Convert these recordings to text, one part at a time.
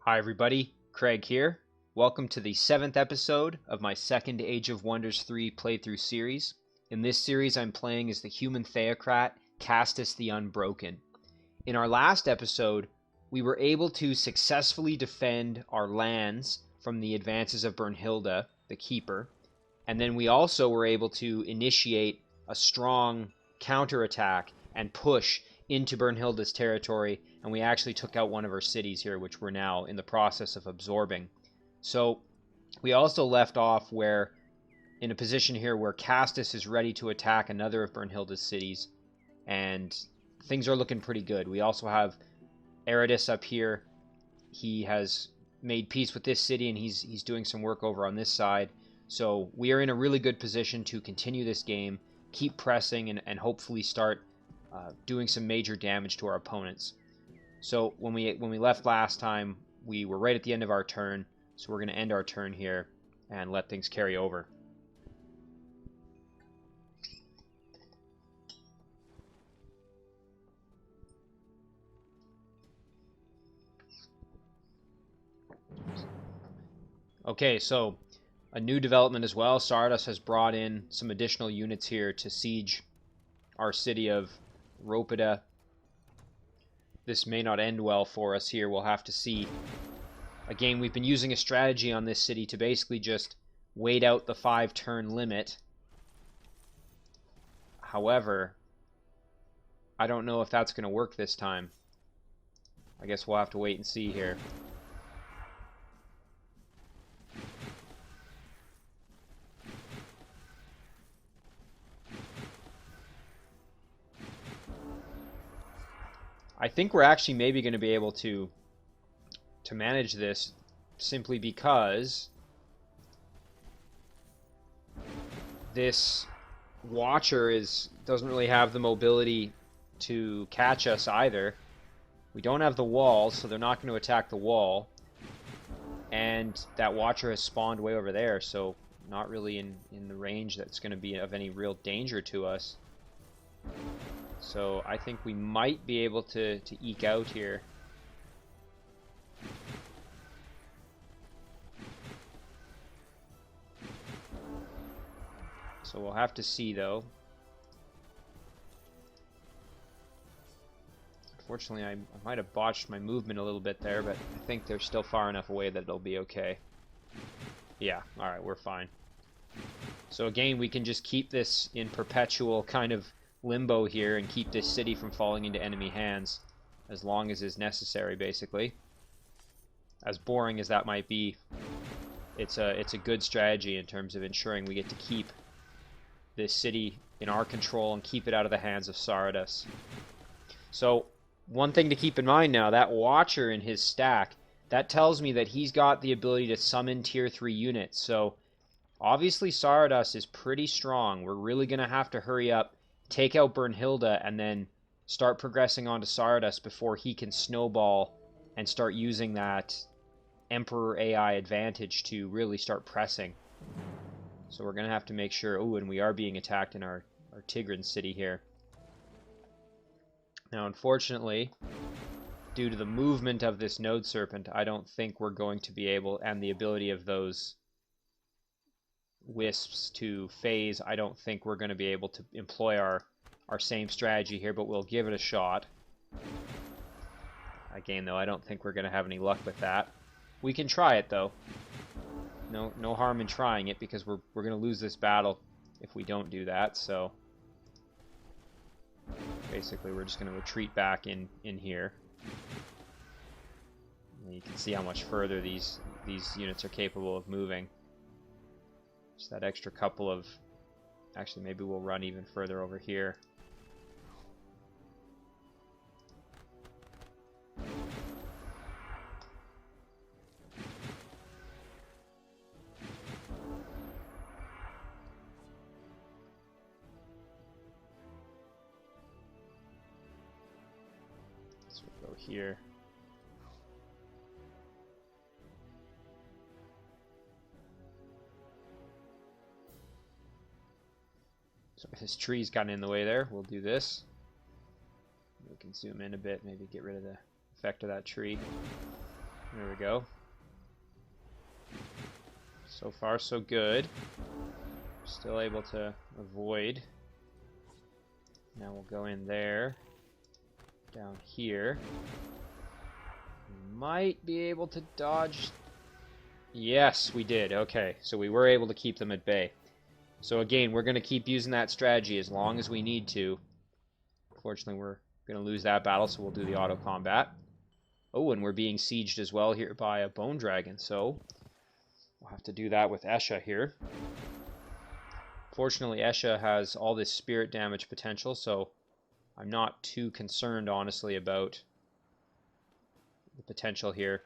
Hi everybody, Craig here. Welcome to the 7th episode of my second Age of Wonders 3 playthrough series. In this series I'm playing as the human Theocrat, Castus the Unbroken. In our last episode, we were able to successfully defend our lands from the advances of Bernhilda, the Keeper, and then we also were able to initiate a strong counterattack and push into Bernhilda's territory, and we actually took out one of her cities here, which we're now in the process of absorbing. So we also left off in a position here where Castus is ready to attack another of Bernhilda's cities, and things are looking pretty good. We also have Eridus up here. He has made peace with this city, and he's doing some work over on this side. So we are in a really good position to continue this game, keep pressing, and hopefully start doing some major damage to our opponents. So when we left last time, we were right at the end of our turn, so we're going to end our turn here and let things carry over. Okay, so a new development as well. Sardus has brought in some additional units here to siege our city of Ropida. This may not end well for us here. We'll have to see. Again, we've been using a strategy on this city to basically just wait out the 5-turn limit. However, I don't know if that's going to work this time. I guess we'll have to wait and see here. I think we're actually maybe going to be able to manage this simply because this Watcher doesn't really have the mobility to catch us either. We don't have the wall, so they're not going to attack the wall. And that Watcher has spawned way over there, so not really in the range that's going to be of any real danger to us. So I think we might be able to eke out here. So we'll have to see, though. Unfortunately, I might have botched my movement a little bit there, but I think they're still far enough away that it'll be okay. Yeah, alright, we're fine. So again, we can just keep this in perpetual kind of limbo here and keep this city from falling into enemy hands as long as is necessary, basically. As boring as that might be, it's a good strategy in terms of ensuring we get to keep this city in our control and keep it out of the hands of Sardus. So one thing to keep in mind now, that Watcher in his stack, that tells me that he's got the ability to summon tier 3 units. So obviously Sardus is pretty strong. We're really going to have to hurry up, take out Bernhilda, and then start progressing on to Sardus before he can snowball and start using that Emperor AI advantage to really start pressing. So we're going to have to make sure... Oh, and we are being attacked in our Tigran city here. Now, unfortunately, due to the movement of this Node Serpent, I don't think we're going to be able, and the ability of those wisps to phase, I don't think we're going to be able to employ our same strategy here, but we'll give it a shot. Again, though, I don't think we're going to have any luck with that. We can try it, though. No harm in trying it, because we're going to lose this battle if we don't do that, so basically we're just going to retreat back in here. And you can see how much further these units are capable of moving. Just that extra couple of... Actually, maybe we'll run even further over here. So we'll go here. So his tree's gotten in the way there. We'll do this. We can zoom in a bit, maybe get rid of the effect of that tree. There we go. So far, so good. Still able to avoid. Now we'll go in there. Down here. Might be able to dodge. Yes, we did. Okay, so we were able to keep them at bay. So again, we're going to keep using that strategy as long as we need to. Unfortunately, we're going to lose that battle, so we'll do the auto combat. Oh, and we're being sieged as well here by a bone dragon, so we'll have to do that with Esha here. Fortunately, Esha has all this spirit damage potential, so I'm not too concerned, honestly, about the potential here.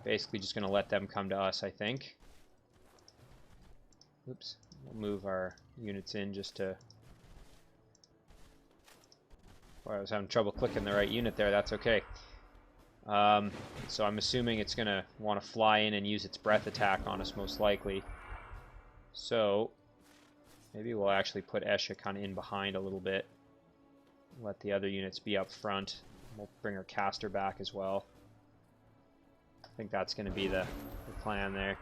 Basically just going to let them come to us, I think. Oops. We'll move our units in just to... Well, I was having trouble clicking the right unit there. That's okay. So I'm assuming it's going to want to fly in and use its breath attack on us, most likely. So maybe we'll actually put Esha kind of in behind a little bit. Let the other units be up front. We'll bring our caster back as well. I think that's going to be the plan there.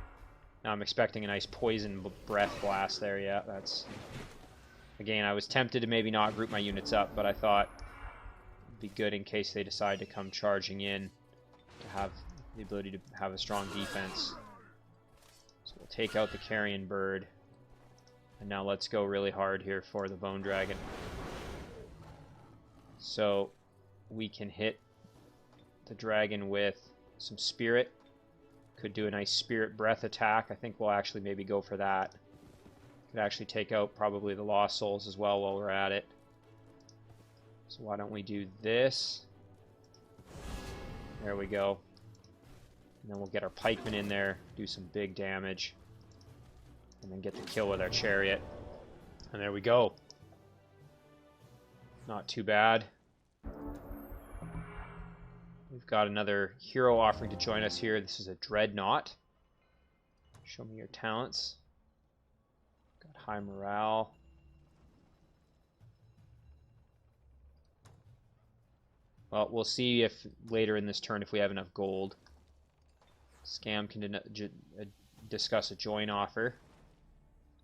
Now I'm expecting a nice poison breath blast there. Yeah, that's... Again, I was tempted to maybe not group my units up, but I thought it'd be good in case they decide to come charging in to have the ability to have a strong defense. So we'll take out the carrion bird. And now let's go really hard here for the bone dragon. So we can hit the dragon with some spirit. Could do a nice spirit breath attack. I think we'll actually maybe go for that. Could actually take out probably the lost souls as well while we're at it. So why don't we do this? There we go. And then we'll get our pikemen in there, do some big damage, and then get the kill with our chariot. And there we go. Not too bad. We've got another hero offering to join us here. This is a dreadnought. Show me your talents. Got high morale. Well, we'll see if later in this turn if we have enough gold. Scam can discuss a join offer.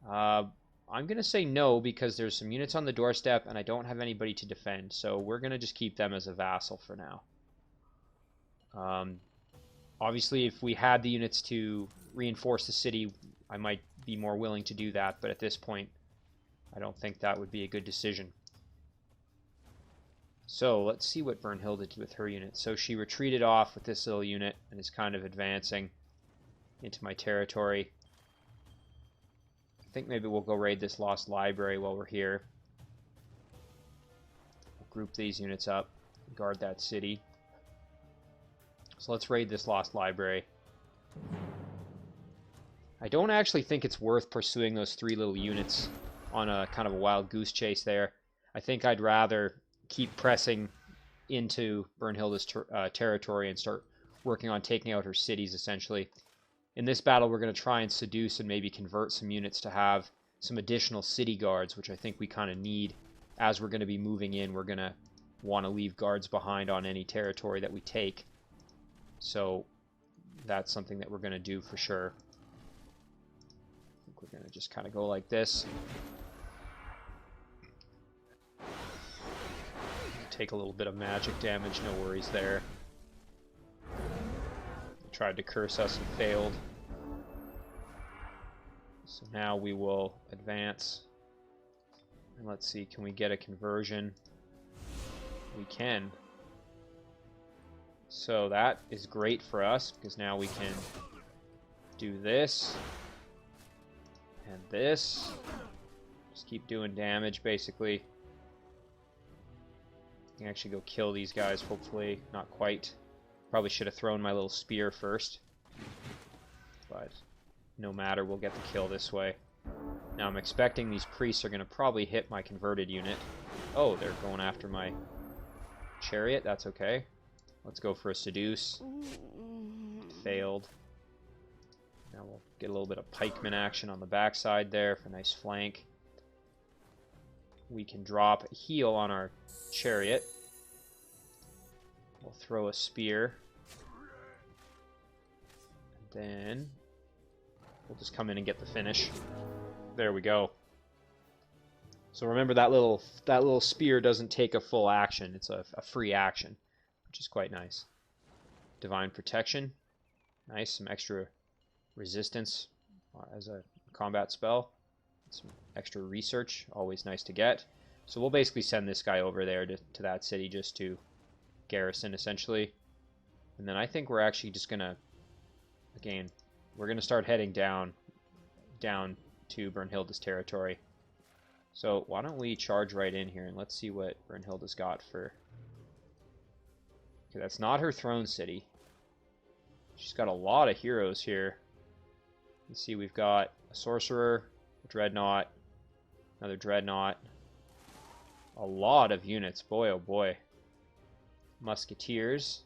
I'm going to say no because there's some units on the doorstep and I don't have anybody to defend. So we're going to just keep them as a vassal for now. Obviously, if we had the units to reinforce the city, I might be more willing to do that. But at this point, I don't think that would be a good decision. So let's see what Brunhilde did with her unit. So she retreated off with this little unit and is kind of advancing into my territory. I think maybe we'll go raid this lost library while we're here. We'll group these units up, guard that city. So let's raid this lost library. I don't actually think it's worth pursuing those 3 little units on a kind of a wild goose chase there. I think I'd rather keep pressing into Brunhilde's territory and start working on taking out her cities, essentially. In this battle, we're going to try and seduce and maybe convert some units to have some additional city guards, which I think we kind of need. As we're going to be moving in, we're going to want to leave guards behind on any territory that we take. So that's something that we're going to do for sure. I think we're going to just kind of go like this. Take a little bit of magic damage, no worries there. They tried to curse us and failed. So now we will advance. And let's see, can we get a conversion? We can. So that is great for us, because now we can do this and this. Just keep doing damage, basically. I can actually go kill these guys, hopefully. Not quite. Probably should have thrown my little spear first. But no matter, we'll get the kill this way. Now I'm expecting these priests are going to probably hit my converted unit. Oh, they're going after my chariot. That's okay. Let's go for a seduce. Failed. Now we'll get a little bit of pikeman action on the backside there for a nice flank. We can drop a heal on our chariot. We'll throw a spear. Then we'll just come in and get the finish. There we go. So remember that little spear doesn't take a full action. It's a free action, which is quite nice. Divine Protection. Nice, some extra resistance as a combat spell. Some extra research, always nice to get. So we'll basically send this guy over there to that city just to garrison, essentially. And then I think we're actually just going to, again, we're going to start heading down to Brunhilde's territory. So why don't we charge right in here and let's see what Brunhilde's got for... Okay, that's not her throne city. She's got a lot of heroes here. Let's see, we've got a sorcerer, a dreadnought, another dreadnought. A lot of units, boy oh boy. Musketeers.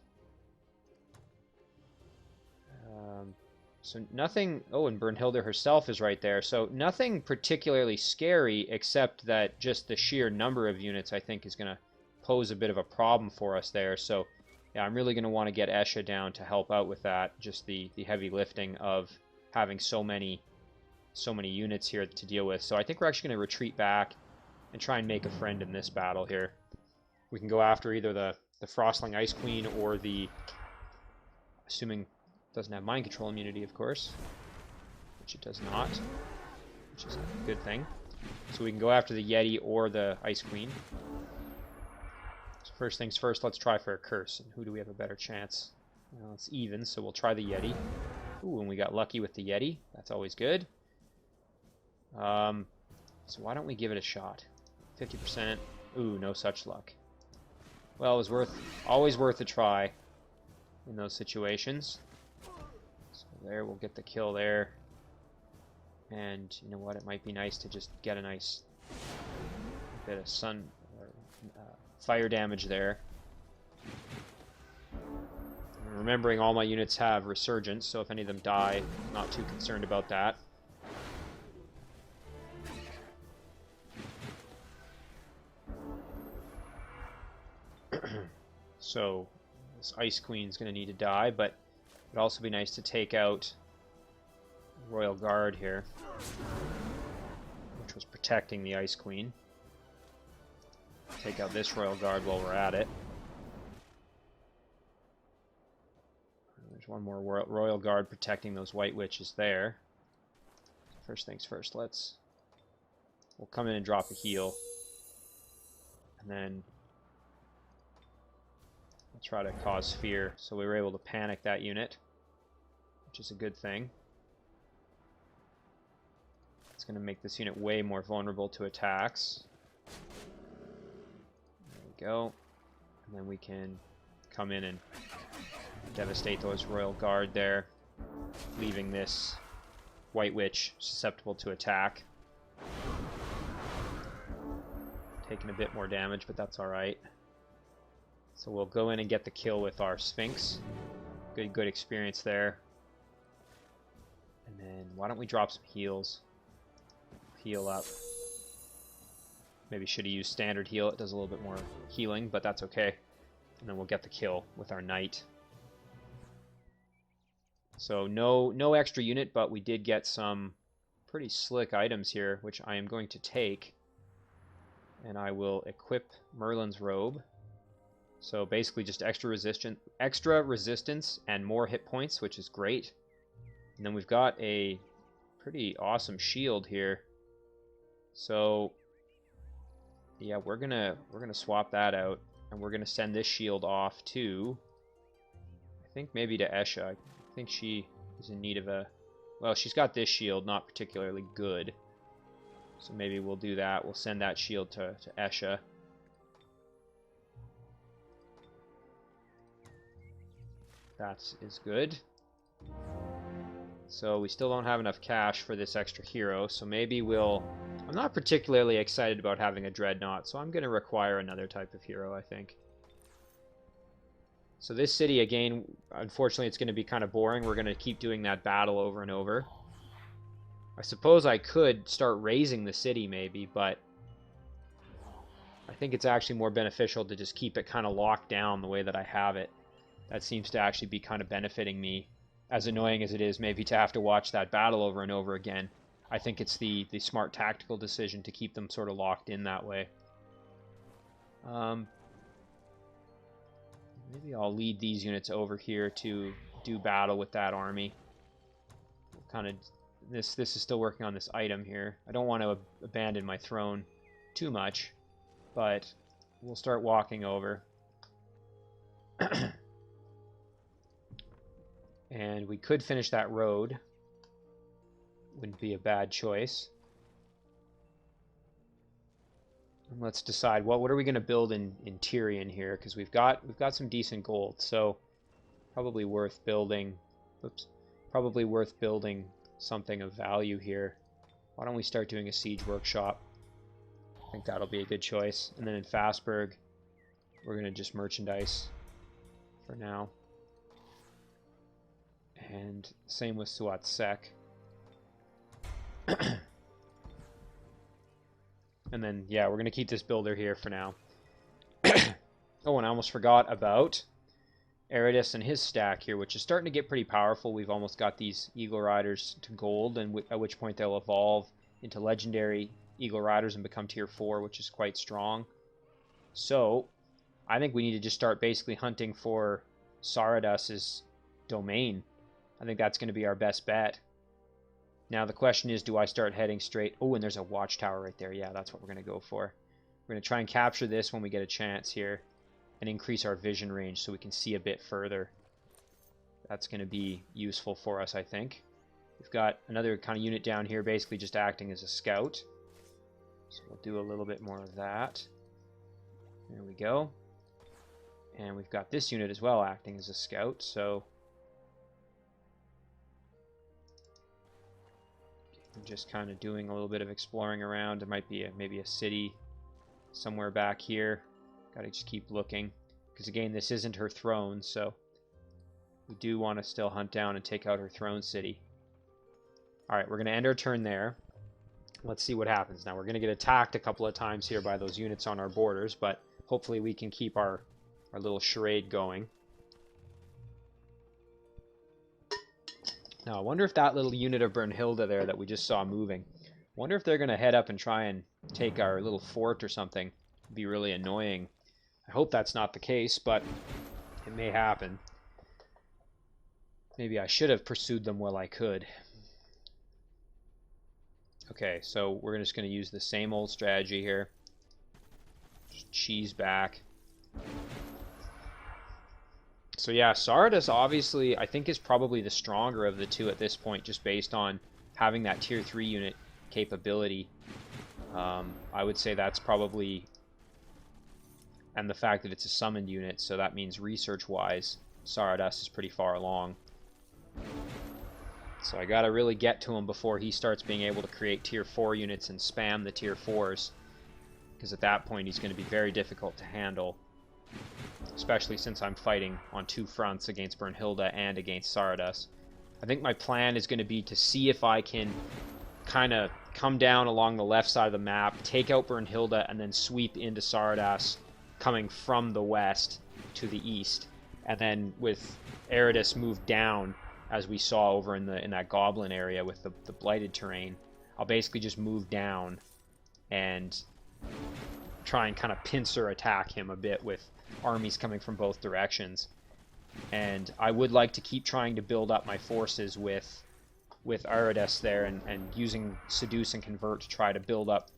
So nothing... Oh, and Brunhilde herself is right there. So nothing particularly scary, except that just the sheer number of units, I think, is going to pose a bit of a problem for us there. So, yeah, I'm really going to want to get Esha down to help out with that. Just the heavy lifting of having so many units here to deal with. So I think we're actually going to retreat back and try and make a friend in this battle here. We can go after either the Frostling Ice Queen or the... Assuming... Doesn't have mind control immunity, of course, which it does not, which is a good thing. So we can go after the Yeti or the Ice Queen. So first things first, let's try for a curse. And who do we have a better chance? Well, it's even, so we'll try the Yeti. Ooh, and we got lucky with the Yeti. That's always good. So why don't we give it a shot? 50%. Ooh, no such luck. Well, it was always worth a try in those situations. There, we'll get the kill there. And you know what? It might be nice to just get a nice bit of fire damage there. And remembering all my units have resurgence, so if any of them die, I'm not too concerned about that. So this Ice Queen's going to need to die, but it'd also be nice to take out Royal Guard here, which was protecting the Ice Queen. Take out this Royal Guard while we're at it. There's one more Royal Guard protecting those White Witches there. First things first, we'll come in and drop a heal. And then we'll try to cause fear. So we were able to panic that unit, which is a good thing. It's going to make this unit way more vulnerable to attacks. There we go. And then we can come in and devastate those Royal Guard there, leaving this White Witch susceptible to attack. Taking a bit more damage, but that's alright. So we'll go in and get the kill with our Sphinx. Good experience there. And then why don't we drop some heals? Heal up. Maybe should have used standard heal. It does a little bit more healing, but that's okay. And then we'll get the kill with our Knight. So no extra unit, but we did get some pretty slick items here, which I am going to take. And I will equip Merlin's robe. So basically just extra resistance and more hit points, which is great. And then we've got a pretty awesome shield here. So yeah, we're gonna swap that out, and we're gonna send this shield off to, I think maybe to Esha. I think she is in need of a, well, she's got this shield, not particularly good. So maybe we'll do that. We'll send that shield to Esha. That is good. So we still don't have enough cash for this extra hero, so maybe we'll... I'm not particularly excited about having a Dreadnought, so I'm going to require another type of hero, I think. So this city, again, unfortunately it's going to be kind of boring. We're going to keep doing that battle over and over. I suppose I could start raising the city, maybe, but I think it's actually more beneficial to just keep it kind of locked down the way that I have it. That seems to actually be kind of benefiting me as annoying as it is maybe to have to watch that battle over and over again, I think it's the smart tactical decision to keep them sort of locked in that way. Maybe I'll lead these units over here to do battle with that army. Kind of, this is still working on this item here. I don't want to abandon my throne too much, but we'll start walking over. And we could finish that road. Wouldn't be a bad choice. And let's decide what are we going to build in Tyrion here, because we've got some decent gold, so probably worth building. Oops, probably worth building something of value here. Why don't we start doing a siege workshop? I think that'll be a good choice. And then in Fastburg, we're going to just merchandise for now. And same with Suat Sek. And then, yeah, we're going to keep this builder here for now. Oh, and I almost forgot about Eridus and his stack here, which is starting to get pretty powerful. We've almost got these Eagle Riders to gold, and at which point they'll evolve into legendary Eagle Riders and become tier 4, which is quite strong. So, I think we need to just start basically hunting for Saradas's domain. I think that's going to be our best bet. Now the question is, do I start heading straight? Oh, and there's a watchtower right there. Yeah, that's what we're going to go for. We're going to try and capture this when we get a chance here and increase our vision range so we can see a bit further. That's going to be useful for us, I think. We've got another kind of unit down here basically just acting as a scout. So we'll do a little bit more of that. There we go. And we've got this unit as well acting as a scout, so I'm just kind of doing a little bit of exploring around. There might be maybe a city somewhere back here. Gotta just keep looking, because again, this isn't her throne, so we do want to still hunt down and take out her throne city. Alright, we're going to end our turn there. Let's see what happens. Now, we're going to get attacked a couple of times here by those units on our borders, but hopefully we can keep our little charade going. Now, I wonder if that little unit of Brunhilde there that we just saw moving, I wonder if they're going to head up and try and take our little fort or something. It'd be really annoying. I hope that's not the case, but it may happen. Maybe I should have pursued them while I could. Okay, so we're just going to use the same old strategy here. Just cheese back. So yeah, Saradus obviously, I think, is probably the stronger of the two at this point, just based on having that tier 3 unit capability. I would say that's probably, and the fact that it's a summoned unit, so that means research-wise, Saradus is pretty far along. So I gotta really get to him before he starts being able to create tier 4 units and spam the tier 4s, because at that point he's going to be very difficult to handle. Especially since I'm fighting on two fronts, against Brunhilde and against Saradus. I think my plan is going to be to see if I can kind of come down along the left side of the map, take out Brunhilde, and then sweep into Saradus, coming from the west to the east. And then with Eridus move down, as we saw over in that goblin area with the blighted terrain, I'll basically just move down and try and kind of pincer attack him a bit with armies coming from both directions. And I would like to keep trying to build up my forces with Eridus there, and using Seduce and Convert to try to build up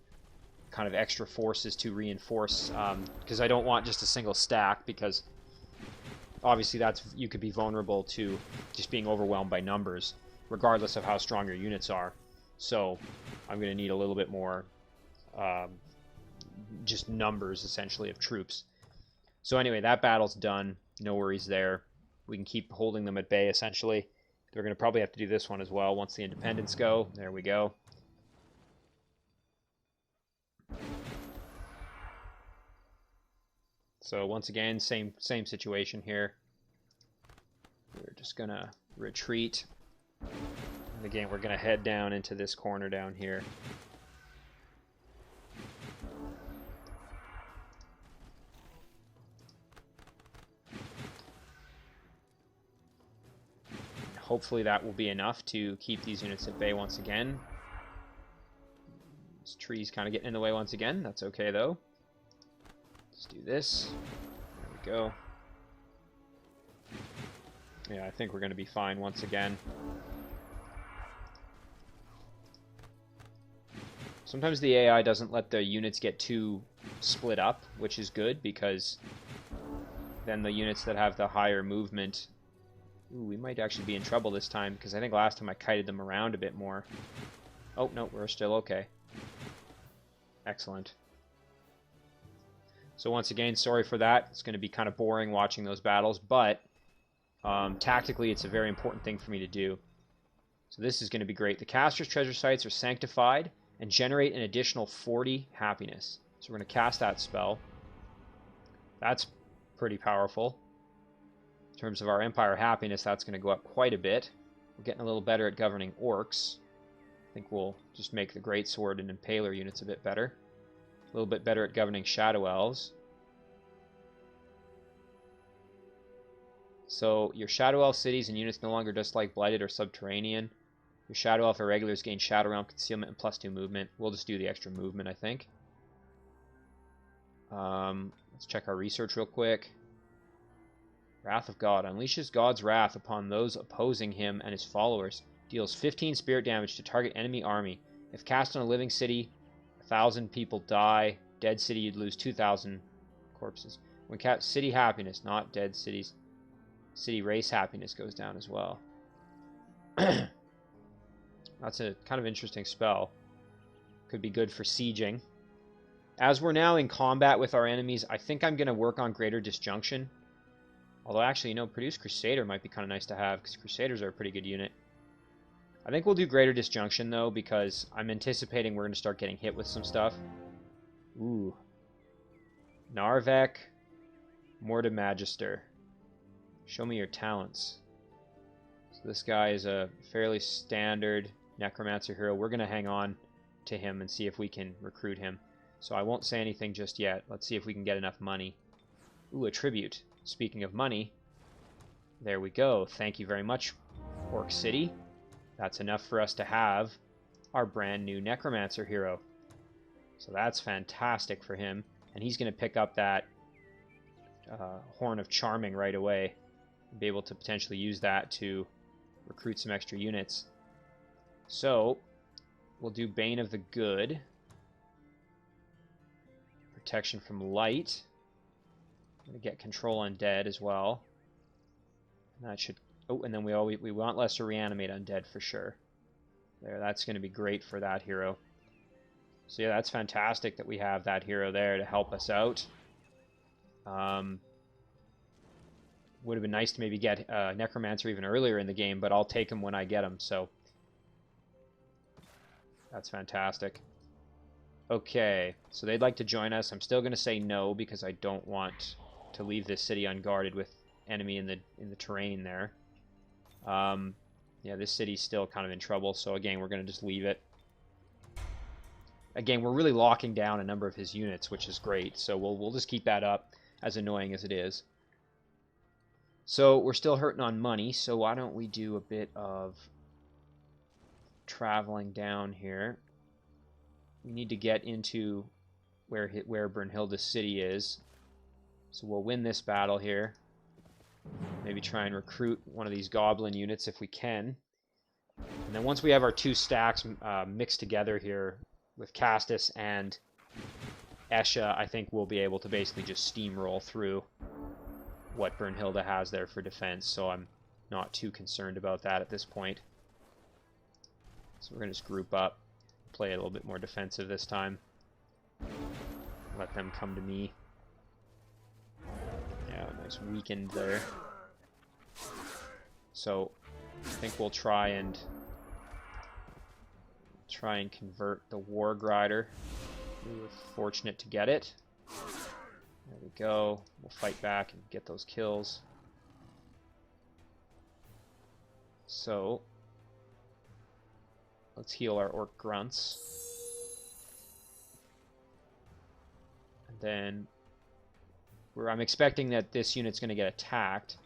kind of extra forces to reinforce, because I don't want just a single stack, because obviously you could be vulnerable to just being overwhelmed by numbers, regardless of how strong your units are. So I'm going to need a little bit more just numbers, essentially, of troops. So anyway, that battle's done. No worries there. We can keep holding them at bay, essentially. They're going to probably have to do this one as well once the independents go. There we go. So once again, same situation here. We're just going to retreat. And again, we're going to head down into this corner down here. hopefully that will be enough to keep these units at bay once again. This tree's kind of getting in the way once again. That's okay, though. Let's do this. There we go. Yeah, I think we're going to be fine once again. Sometimes the AI doesn't let the units get too split up, which is good, because then the units that have the higher movement... Ooh, we might actually be in trouble this time, because I think last time I kited them around a bit more. Oh, no, we're still okay. Excellent. So once again, sorry for that. It's going to be kind of boring watching those battles, but tactically it's a very important thing for me to do. So this is going to be great. The caster's treasure sites are sanctified and generate an additional 40 happiness. So we're going to cast that spell. That's pretty powerful. In terms of our Empire happiness, that's going to go up quite a bit. We're getting a little better at governing orcs. I think we'll just make the Greatsword and Impaler units a bit better. A little bit better at governing Shadow Elves. So your Shadow Elf cities and units no longer just like Blighted or Subterranean. Your Shadow Elf irregulars gain Shadow Realm concealment and +2 movement. We'll just do the extra movement, I think. Let's check our research real quick. Wrath of God. Unleashes God's wrath upon those opposing him and his followers. Deals 15 spirit damage to target enemy army. If cast on a living city, 1,000 people die. Dead city, you'd lose 2,000 corpses. When cast city happiness, not dead cities. City race happiness goes down as well. That's a kind of interesting spell. Could be good for sieging. As we're now in combat with our enemies, I think I'm going to work on Greater Disjunction. Although actually, you know, Produce Crusader might be kind of nice to have, because Crusaders are a pretty good unit. I think we'll do Greater Disjunction, though, because I'm anticipating we're going to start getting hit with some stuff. Ooh. Narvek, Morta Magister. Show me your talents. So this guy is a fairly standard Necromancer hero. We're going to hang on to him and see if we can recruit him. So I won't say anything just yet. Let's see if we can get enough money. Ooh, a tribute. Speaking of money, there we go. Thank you very much, Orc City. That's enough for us to have our brand new Necromancer hero. So that's fantastic for him. And he's going to pick up that Horn of Charming right away. Be able to potentially use that to recruit some extra units. So, we'll do Bane of the Good. Protection from Light. I'm going to get Control Undead as well. And that should... Oh, and then we want Lesser Reanimate Undead for sure. There, that's going to be great for that hero. So yeah, that's fantastic that we have that hero there to help us out. Would have been nice to maybe get Necromancer even earlier in the game, but I'll take him when I get him, so... That's fantastic. Okay, so they'd like to join us. I'm still going to say no, because I don't want to leave this city unguarded with enemy in the terrain there. Yeah, this city's still kind of in trouble, so again, we're going to just leave it. Again, we're really locking down a number of his units, which is great, so we'll just keep that up, as annoying as it is. So we're still hurting on money, so why don't we do a bit of traveling down here. We need to get into where Brunhilde's city is. So we'll win this battle here. Maybe try and recruit one of these goblin units if we can. And then once we have our two stacks mixed together here with Castus and Esha, I think we'll be able to basically just steamroll through what Brunhilde has there for defense, so I'm not too concerned about that at this point. So we're going to just group up, play a little bit more defensive this time. Let them come to me. Yeah, nice weakened there. So I think we'll try and convert the Warg Rider. We were fortunate to get it. There we go. We'll fight back and get those kills. So let's heal our Orc Grunts. And then I'm expecting that this unit's going to get attacked.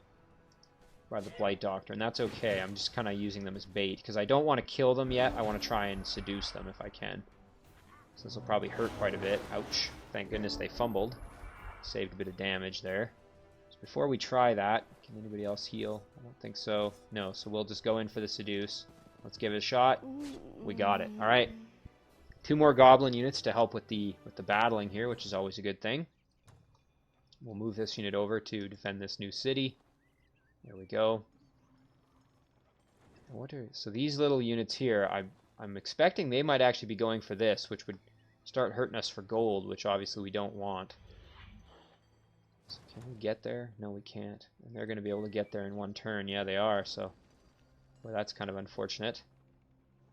by the Blight Doctor, and that's okay. I'm just kind of using them as bait, because I don't want to kill them yet. I want to try and seduce them if I can. So this will probably hurt quite a bit. Ouch. Thank goodness they fumbled. Saved a bit of damage there. So before we try that, can anybody else heal? I don't think so. No, so we'll just go in for the seduce. Let's give it a shot. We got it. All right. 2 more goblin units to help with the battling here, which is always a good thing. We'll move this unit over to defend this new city. There we go. So these little units here, I'm expecting they might actually be going for this, which would start hurting us for gold, which obviously we don't want. So can we get there? No, we can't. And they're going to be able to get there in 1 turn. Yeah, they are. So, well, that's kind of unfortunate.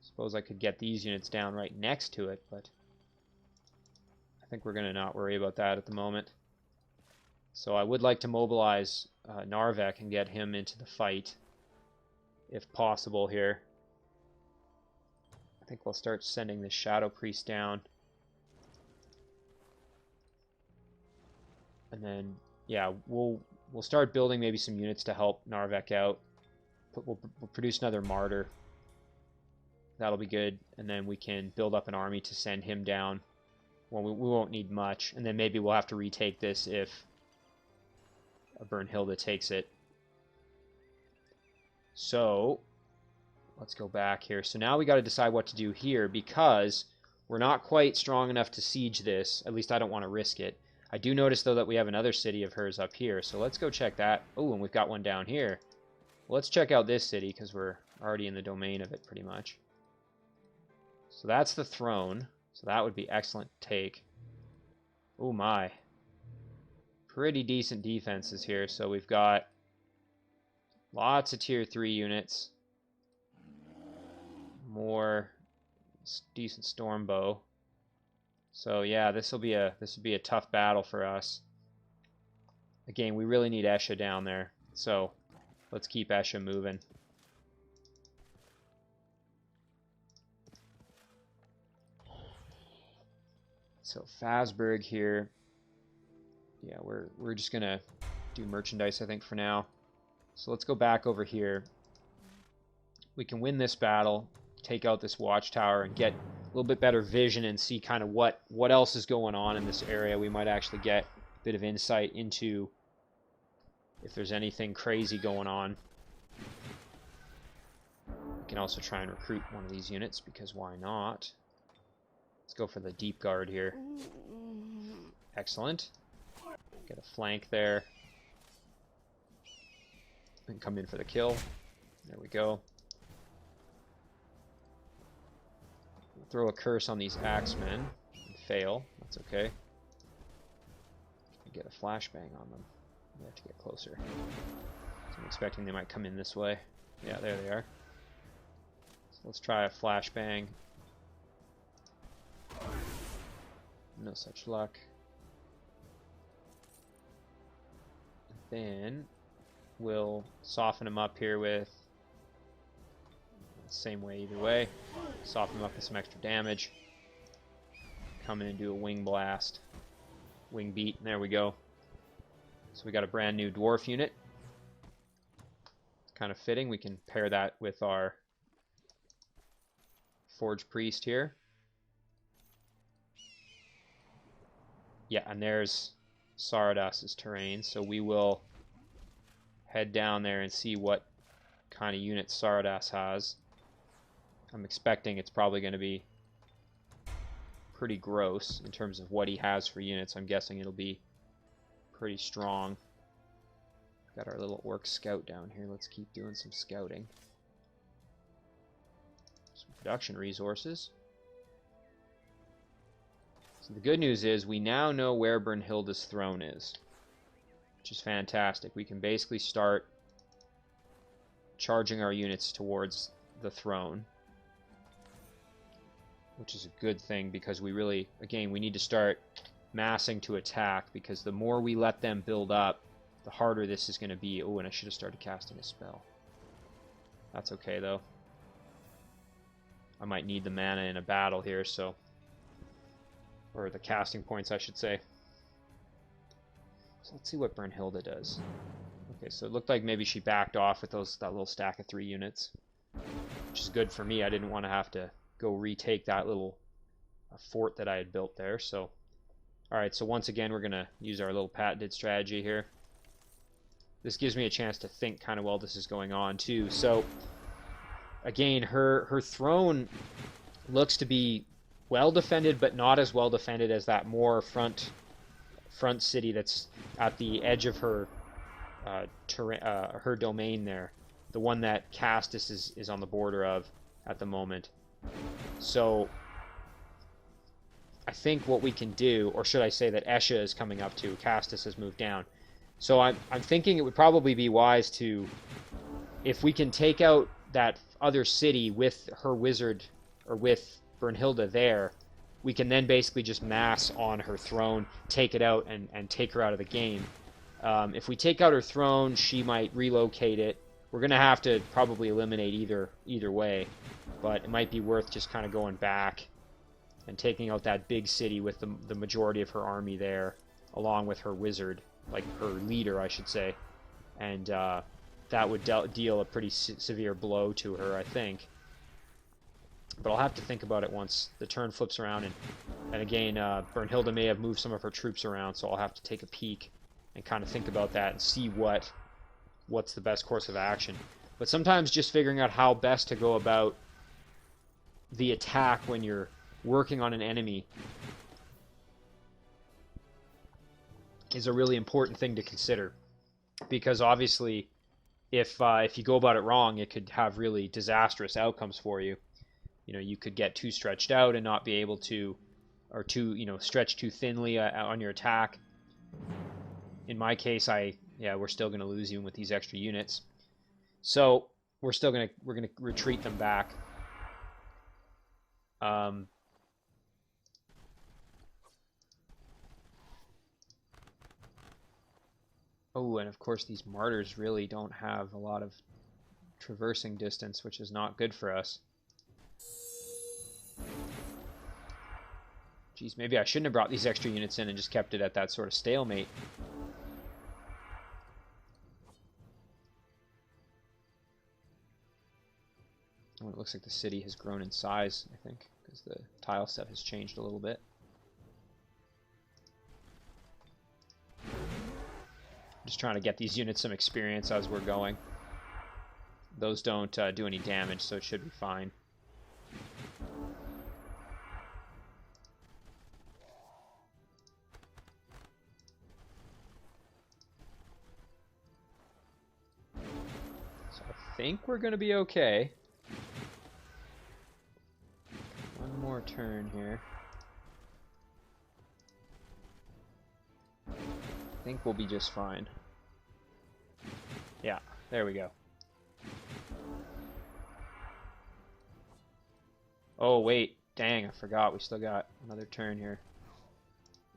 Suppose I could get these units down right next to it, but I think we're going to not worry about that at the moment. So I would like to mobilize Narvek and get him into the fight, if possible here. I think we'll start sending the Shadow Priest down. And then, yeah, we'll start building maybe some units to help Narvek out. We'll produce another Martyr. That'll be good. And then we can build up an army to send him down. Well, we won't need much. And then maybe we'll have to retake this if Brunhilde takes it. So, let's go back here. So now we got to decide what to do here, because we're not quite strong enough to siege this. At least I don't want to risk it. I do notice, though, that we have another city of hers up here. So let's go check that. Oh, and we've got one down here. Well, let's check out this city, because we're already in the domain of it, pretty much. So that's the throne. So that would be excellent to take. Oh, my. Pretty decent defenses here. So we've got lots of tier 3 units. More decent storm bow. So yeah, this will be a tough battle for us. Again, we really need Esha down there. So let's keep Esha moving. So Fazberg here. Yeah, we're just gonna do merchandise, I think, for now. So let's go back over here. We can win this battle, take out this watchtower, and get a little bit better vision and see kind of what else is going on in this area. We might actually get a bit of insight into if there's anything crazy going on. We can also try and recruit one of these units, because why not? Let's go for the deep guard here. Excellent. Get a flank there. And come in for the kill. There we go. Throw a curse on these axemen and fail. That's okay. Get a flashbang on them. We have to get closer. So I'm expecting they might come in this way. Yeah, there they are. So let's try a flashbang. No such luck. Then we'll soften them up here with the same way either way. Soften them up with some extra damage. Come in and do a wing blast. Wing beat, and there we go. So we got a brand new dwarf unit. It's kind of fitting. We can pair that with our Forge Priest here. Yeah, and there's Saradas's terrain, so we will head down there and see what kind of unit Saradas has. I'm expecting it's probably going to be pretty gross in terms of what he has for units. I'm guessing it'll be pretty strong. Got our little orc scout down here. Let's keep doing some scouting. Some production resources. So the good news is we now know where Brunhilde's throne is, which is fantastic. We can basically start charging our units towards the throne, which is a good thing, because we really, again, we need to start massing to attack, because the more we let them build up, the harder this is going to be. Oh, and I should have started casting a spell. That's okay, though. I might need the mana in a battle here, so... Or the casting points, I should say. So let's see what Brunhilde does. Okay, so it looked like maybe she backed off with that little stack of 3 units, which is good for me. I didn't want to have to go retake that little fort that I had built there. So, all right, so once again, we're going to use our little patented strategy here. This gives me a chance to think kind of while this is going on, too. So, again, her throne looks to be well defended, but not as well defended as that more front city that's at the edge of her her domain there, the one that Castus is on the border of at the moment. So I think what we can do, or should I say that Esha is coming up to, Castus has moved down. So I'm thinking it would probably be wise to, if we can take out that other city with her wizard, or with Brunhilde there, we can then basically just mass on her throne, take it out, and take her out of the game. If we take out her throne, she might relocate it. We're going to have to probably eliminate either way, but it might be worth just kind of going back and taking out that big city with the majority of her army there, along with her wizard, like her leader, I should say. And that would deal a pretty severe blow to her, I think. But I'll have to think about it once the turn flips around. And again, Brunhilde may have moved some of her troops around, so I'll have to take a peek and kind of think about that and see what's the best course of action. But sometimes just figuring out how best to go about the attack when you're working on an enemy is a really important thing to consider. Because obviously, if you go about it wrong, it could have really disastrous outcomes for you. You know, you could get too stretched out and not be able to, or stretch too thinly on your attack. In my case, we're still going to lose even with these extra units. So we're going to retreat them back. Oh, and of course these martyrs really don't have a lot of traversing distance, which is not good for us. Geez, maybe I shouldn't have brought these extra units in and just kept it at that sort of stalemate. Oh, it looks like the city has grown in size, I think, because the tile set has changed a little bit. Just trying to get these units some experience as we're going. Those don't do any damage, so it should be fine. So I think we're going to be okay. One more turn here. I think we'll be just fine. Yeah, there we go. Oh wait, dang, I forgot we still got another turn here.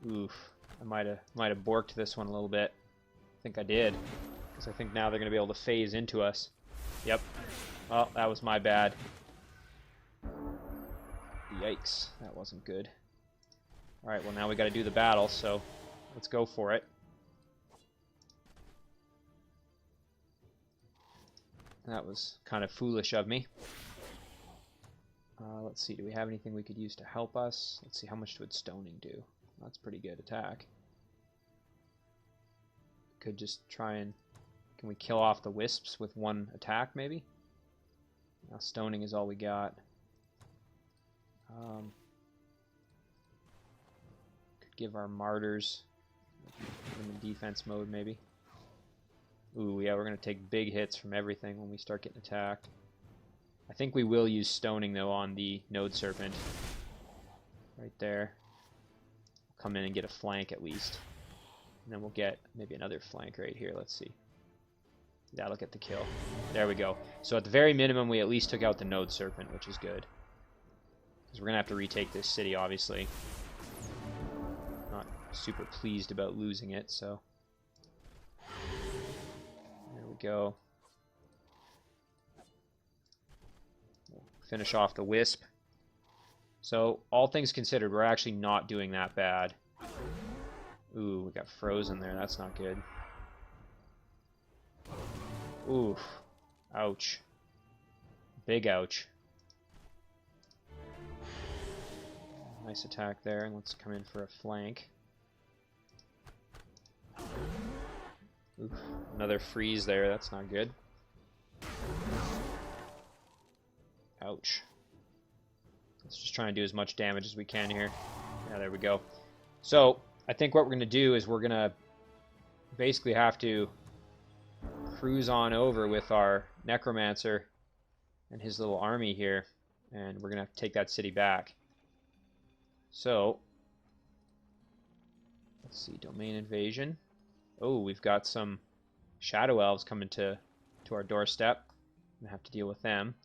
Oof, I might have borked this one a little bit. I think I did, because I think now they're going to be able to phase into us. Yep. Oh, that was my bad. Yikes, that wasn't good. Alright, well now we got to do the battle, so let's go for it. That was kind of foolish of me. Let's see, do we have anything we could use to help us? Let's see, how much would stoning do? That's pretty good attack. Could just try and... Can we kill off the wisps with one attack, maybe? Now stoning is all we got. Could give our martyrs in defense mode, maybe. Ooh, yeah, we're going to take big hits from everything when we start getting attacked. I think we will use stoning, though, on the Node Serpent. Right there. Come in and get a flank, at least. And then we'll get maybe another flank right here. Let's see. That'll get the kill. There we go. So at the very minimum, we at least took out the Node Serpent, which is good. Because we're going to have to retake this city, obviously. Not super pleased about losing it, so... There we go. We'll finish off the Wisp. So, all things considered, we're actually not doing that bad. Ooh, we got frozen there. That's not good. Oof. Ouch. Big ouch. Nice attack there. Let's come in for a flank. Oof. Another freeze there. That's not good. Ouch. Let's just try and do as much damage as we can here. Yeah, there we go. So, I think what we're going to do is we're going to basically have to cruise on over with our Necromancer and his little army here, and we're going to have to take that city back. So, let's see, domain invasion. Oh, we've got some Shadow Elves coming to our doorstep. I'm going to have to deal with them.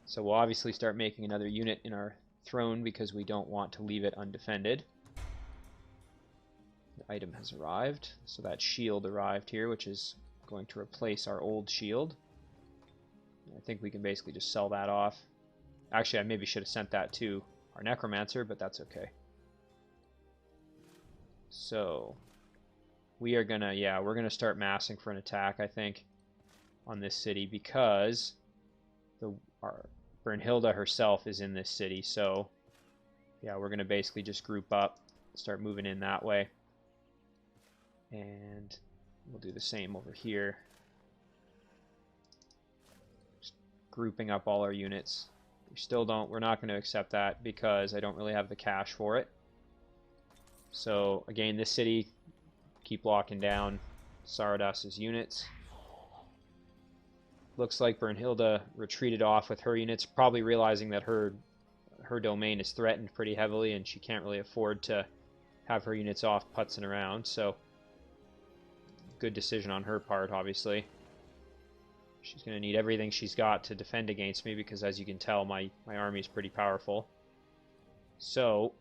So we'll obviously start making another unit in our throne because we don't want to leave it undefended. The item has arrived, so that shield arrived here, which is going to replace our old shield. I think we can basically just sell that off. Actually, I maybe should have sent that to our Necromancer, but that's okay. So, we are gonna, yeah, we're gonna start massing for an attack, I think, on this city because our Brunhilde herself is in this city. So, yeah, we're gonna basically just group up, start moving in that way, and we'll do the same over here. Just grouping up all our units. We're not going to accept that because I don't really have the cash for it. So again, this city, keep locking down Saradas's units. Looks like Brunhilde retreated off with her units, probably realizing that her domain is threatened pretty heavily and she can't really afford to have her units off putzing around. So good decision on her part, obviously. She's going to need everything she's got to defend against me because, as you can tell, my army is pretty powerful. So,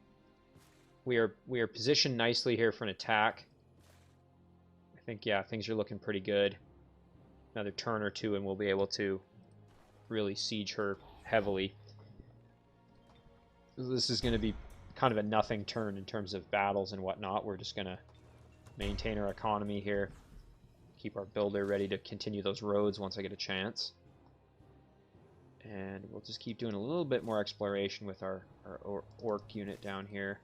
we are positioned nicely here for an attack. I think, yeah, things are looking pretty good. Another turn or two and we'll be able to really siege her heavily. This is going to be kind of a nothing turn in terms of battles and whatnot. We're just going to maintain our economy here. Keep our builder ready to continue those roads once I get a chance. And we'll just keep doing a little bit more exploration with our orc unit down here.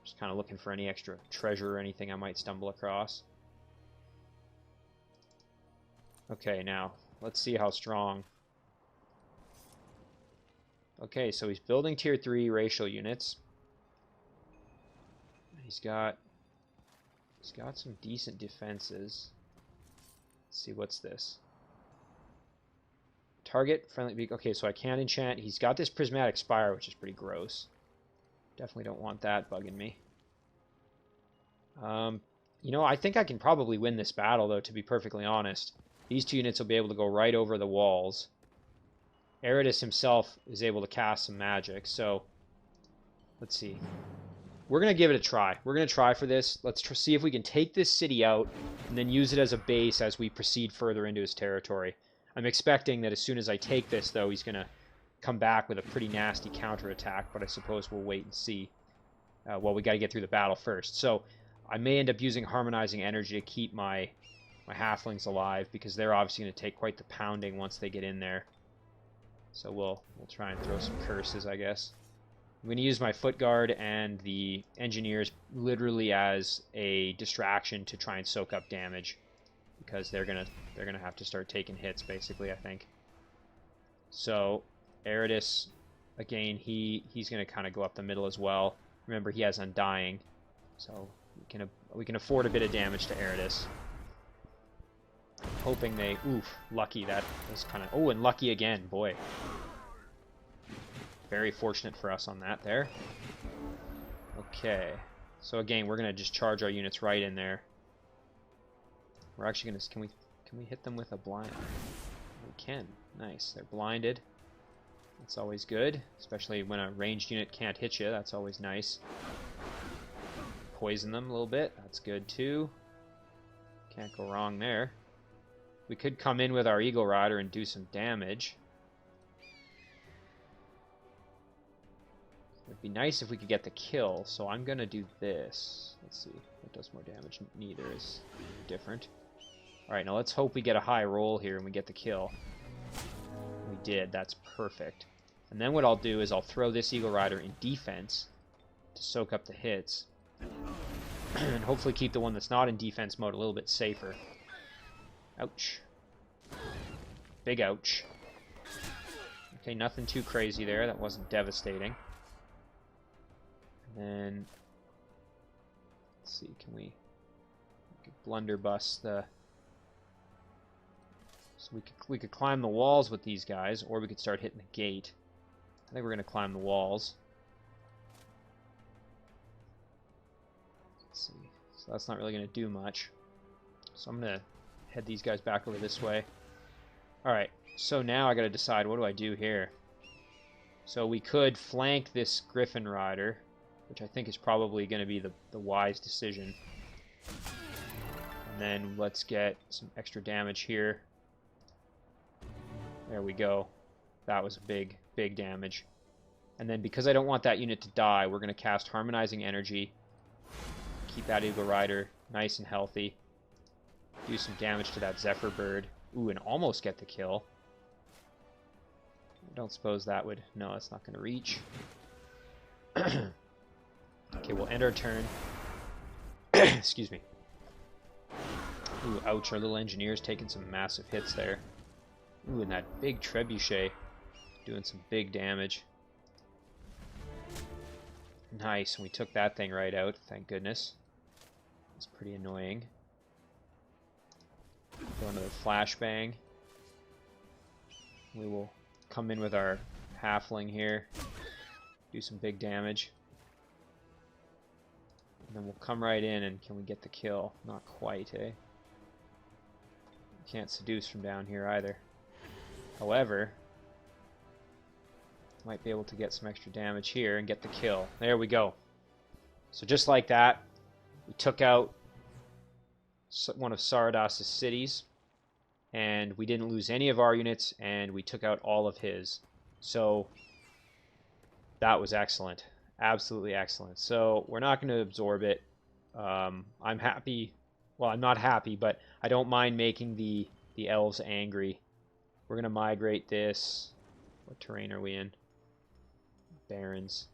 Just kind of looking for any extra treasure or anything I might stumble across. Okay, now, let's see how strong. Okay, so he's building tier 3 racial units. He's got some decent defenses. Let's see, what's this? Target friendly. Okay, so I can't enchant. He's got this prismatic spire, which is pretty gross. Definitely don't want that bugging me. You know, I think I can probably win this battle, though, to be perfectly honest. These two units will be able to go right over the walls. Eridus himself is able to cast some magic, so let's see. We're going to give it a try. We're going to try for this. Let's see if we can take this city out and then use it as a base as we proceed further into his territory. I'm expecting that as soon as I take this, though, he's going to come back with a pretty nasty counterattack, but I suppose we'll wait and see. Well, we got to get through the battle first. So I may end up using Harmonizing Energy to keep my halflings alive because they're obviously going to take quite the pounding once they get in there. So we'll try and throw some curses, I guess. I'm going to use my foot guard and the engineers literally as a distraction to try and soak up damage because they're gonna have to start taking hits basically, I think. So Eridus, again, he's going to kind of go up the middle as well. Remember, he has Undying, so we can afford a bit of damage to Eridus. Hoping they, oof, lucky. That was kind of, oh, and lucky again, boy. Very fortunate for us on that there. Okay. So again, we're going to just charge our units right in there. We're actually going to... Can we hit them with a blind? We can. Nice. They're blinded. That's always good. Especially when a ranged unit can't hit you. That's always nice. Poison them a little bit. That's good too. Can't go wrong there. We could come in with our Eagle Rider and do some damage. It'd be nice if we could get the kill, so I'm going to do this. Let's see. What does more damage? Neither is different. Alright, now let's hope we get a high roll here and we get the kill. We did. That's perfect. And then what I'll do is I'll throw this Eagle Rider in defense to soak up the hits. And hopefully keep the one that's not in defense mode a little bit safer. Ouch. Big ouch. Okay, nothing too crazy there. That wasn't devastating. And then... let's see, can we could blunderbuss the... so we could climb the walls with these guys, or we could start hitting the gate. I think we're going to climb the walls. Let's see. So that's not really going to do much. So I'm going to head these guys back over this way. Alright, so now I got to decide, what do I do here? So we could flank this Griffin Rider, which I think is probably going to be the wise decision. And then let's get some extra damage here. There we go. That was a big, big damage. And then because I don't want that unit to die, we're going to cast Harmonizing Energy. Keep that Eagle Rider nice and healthy. Do some damage to that Zephyr Bird. Ooh, and almost get the kill. I don't suppose that would... no, that's not going to reach. Okay, we'll end our turn. Excuse me. Ooh, ouch, our little engineer's taking some massive hits there. Ooh, and that big Trebuchet doing some big damage. Nice, and we took that thing right out, thank goodness. It's pretty annoying. Go into the flashbang. We will come in with our halfling here. Do some big damage. And then we'll come right in and can we get the kill? Not quite, eh? Can't seduce from down here either. However, might be able to get some extra damage here and get the kill. There we go. So just like that, we took out one of Saradas' cities, and we didn't lose any of our units, and we took out all of his. So that was excellent. Absolutely excellent. So we're not going to absorb it. I'm happy. Well, I'm not happy, but I don't mind making the elves angry. We're going to migrate this. What terrain are we in? Barrens.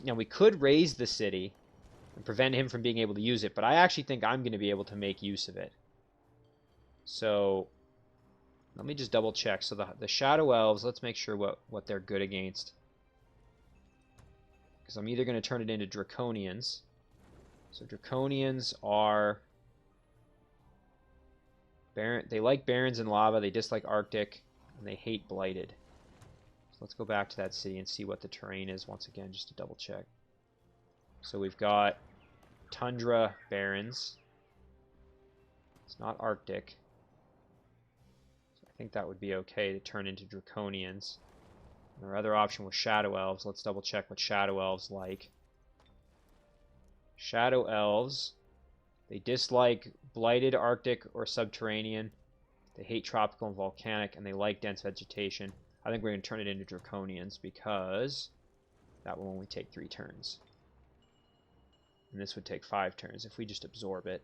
Now, we could raise the city and prevent him from being able to use it, but I actually think I'm going to be able to make use of it. So, let me just double check. So, the Shadow Elves, let's make sure what they're good against. Because I'm either going to turn it into Draconians. So, Draconians are... they like Barrens and Lava, they dislike Arctic, and they hate Blighted. So let's go back to that city and see what the terrain is once again, just to double check. So we've got Tundra Barrens. It's not Arctic. So I think that would be okay to turn into Draconians. And our other option was Shadow Elves. Let's double check what Shadow Elves like. Shadow Elves, they dislike Blighted, Arctic, or Subterranean. They hate tropical and volcanic, and they like dense vegetation. I think we're going to turn it into Draconians because that will only take 3 turns. And this would take 5 turns if we just absorb it.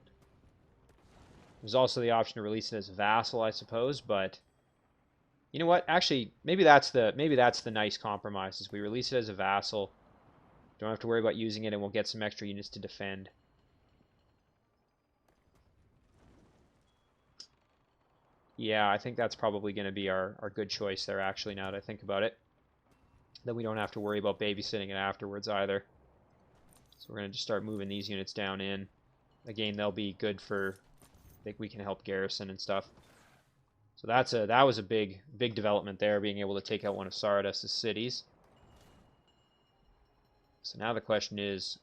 There's also the option to release it as a vassal, I suppose, but you know what? Actually, maybe that's the nice compromise, is we release it as a vassal. Don't have to worry about using it, and we'll get some extra units to defend. Yeah, I think that's probably going to be our good choice there, actually, now that I think about it. Then we don't have to worry about babysitting it afterwards either. So we're going to just start moving these units down in. Again, they'll be good for... I think we can help garrison and stuff. So that was a big development there, being able to take out one of Saradas' cities. So now the question is,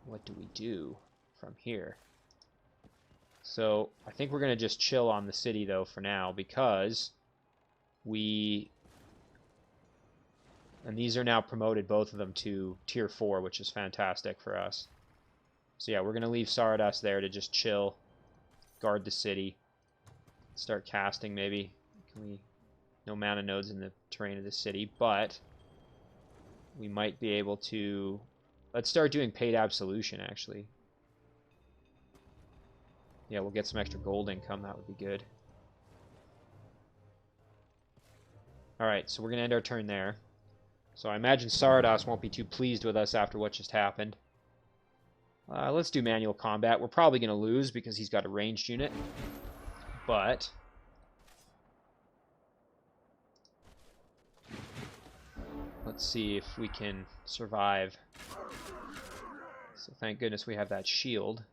what do we do from here? So I think we're going to just chill on the city, though, for now, because we... and these are now promoted, both of them, to Tier 4, which is fantastic for us. So yeah, we're going to leave Saradas there to just chill, guard the city, start casting, maybe. No mana nodes in the terrain of the city, but we might be able to Let's start doing paid absolution, actually. Yeah, we'll get some extra gold income. That would be good. Alright, so we're going to end our turn there. So I imagine Sarados won't be too pleased with us after what just happened. Let's do manual combat. We're probably going to lose because he's got a ranged unit. But let's see if we can survive. So thank goodness we have that shield.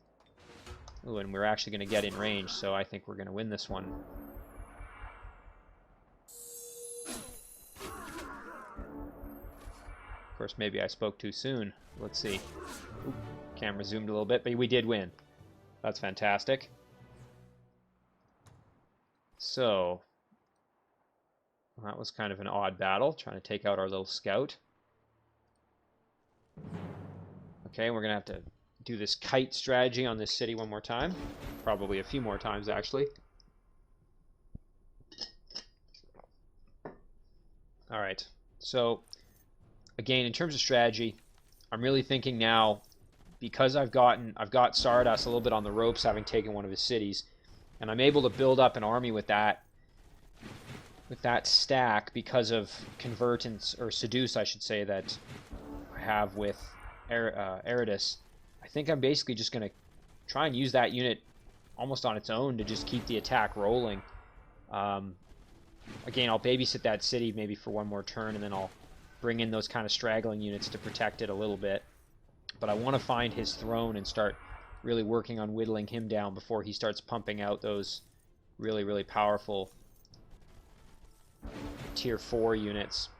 Ooh, and we're actually going to get in range, so I think we're going to win this one. Of course, maybe I spoke too soon. Let's see. Ooh, camera zoomed a little bit, but we did win. That's fantastic. So, that was kind of an odd battle, trying to take out our little scout. Okay, we're going to have to do this kite strategy on this city one more time. Probably a few more times, actually. Alright, so, again, in terms of strategy, I'm really thinking now, because I've got Sarados a little bit on the ropes, having taken one of his cities, and I'm able to build up an army with that stack because of convert or seduce, I should say, that I have with Eridus. I think I'm basically just going to try and use that unit almost on its own to just keep the attack rolling. Again, I'll babysit that city maybe for one more turn, and then I'll bring in those kind of straggling units to protect it a little bit. But I want to find his throne and start really working on whittling him down before he starts pumping out those really, really powerful tier 4 units,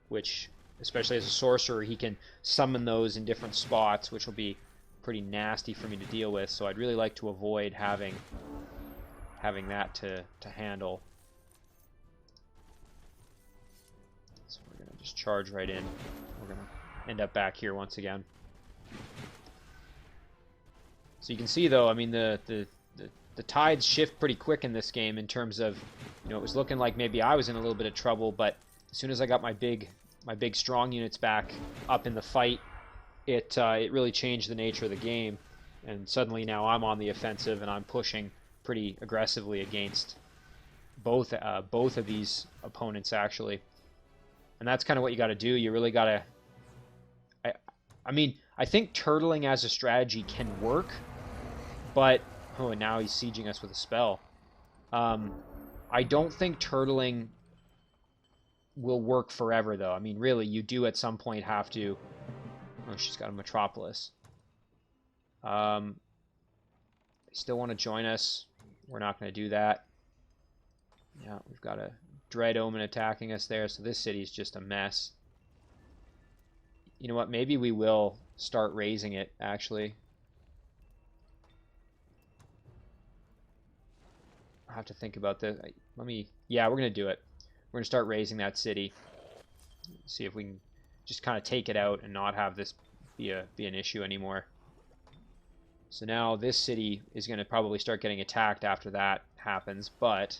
which, especially as a sorcerer, he can summon those in different spots, which will be pretty nasty for me to deal with. So I'd really like to avoid having that to handle. So we're going to just charge right in. We're going to end up back here once again. So you can see, though, I mean, the tides shift pretty quick in this game in terms of, you know, it was looking like maybe I was in a little bit of trouble, but as soon as I got my big strong units back up in the fight, it really changed the nature of the game, and suddenly now I'm on the offensive and I'm pushing pretty aggressively against both of these opponents, actually. And that's kind of what you got to do. You really got to... I mean, I think turtling as a strategy can work, but... Oh, and now he's sieging us with a spell. I don't think turtling will work forever, though. I mean, really, you do at some point have to... Oh, she's got a Metropolis. They still want to join us. We're not going to do that. Yeah, we've got a Dread Omen attacking us there, so this city is just a mess. You know what? Maybe we will start raising it, actually. I have to think about this. Yeah, we're going to do it. We're going to start raising that city. See if we can just kind of take it out and not have this be an issue anymore. So now this city is going to probably start getting attacked after that happens, but